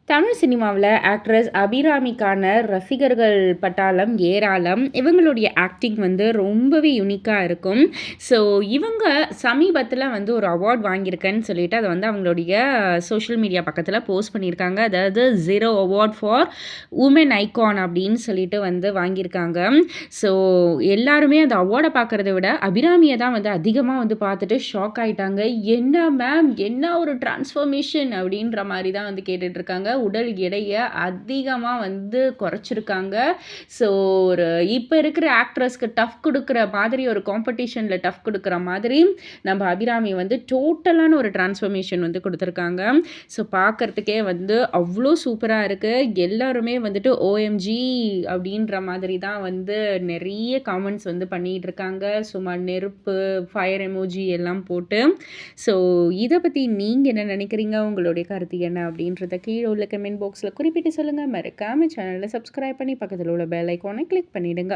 Tamil சினிமாவுல actress அபிராமிக்கான ரசிகர்கள் பட்டாளம் ஏராளம். இவங்களுடைய ஆக்டிங் வந்து ரொம்பவே யூனிக்கா இருக்கும். ஸோ இவங்க சமீபத்தில வந்து ஒரு அவார்ட் வாங்கியிருக்கேன்னு சொல்லிட்டு அத வந்து அவங்களுடைய சோஷியல் மீடியா பக்கத்தில போஸ்ட் பண்ணியிருக்காங்க. அதாவது 0 அவார்ட் ஃபார் வுமன் ஐகான் அப்படின்னு சொல்லிட்டு வந்து வாங்கியிருக்காங்க. ஸோ எல்லாருமே அந்த அவார்ட பார்க்கறத விட அபிராமிய தான் வந்து அதிகமா வந்து பார்த்துட்டு ஷாக் ஆயிட்டாங்க. "என்ன மேம்! என்ன ஒரு டிரான்ஸ்ஃபர்மேஷன்" அப்படின்ற மாரி தான் வந்து கேட்டுட்ருக்காங்க. உடல் எடைய அதிகமா வந்து குறைச்சிருக்காங்க. ஸோ ஒரு இப்ப இருக்கிற ஆக்ட்ரஸ்க்கு டஃப் குடுக்குற மாதிரி ஒரு காம்படிஷன்ல டஃப் குடுக்குற மாதிரி நம்ம அபிராமி வந்து டோட்டலான ஒரு டிரான்ஸ்ஃபர்மேஷன் வந்து குடுத்துருக்காங்க. ஸோ பார்க்கறதுக்கே வந்து அவ்ளோ சூப்பரா இருக்கு. எல்லாருமே வந்துட்டு ஓஎம்ஜி அப்படின்ற மாதிரி தான் வந்து நெறைய காமெண்ட்ஸ் வந்து பண்ணிட்டு இருக்காங்க. சும்மா நெருப்பு, ஃபயர் எமோஜி எல்லாம் போட்டு. ஸோ இத பத்தி நீங்க என்ன நினைக்கிறீங்க? உங்களுடைய கருத்து என்ன? அப்படின்றத கீழ உள்ள கமெண்ட் பாக்ஸ்ல குறிப்பிட்டு சொல்லுங்க. மறக்காம சேனல சப்ஸ்கிரைப் பண்ணி பக்கத்துல உள்ள பெல் ஐகானை கிளிக் பண்ணிடுங்க.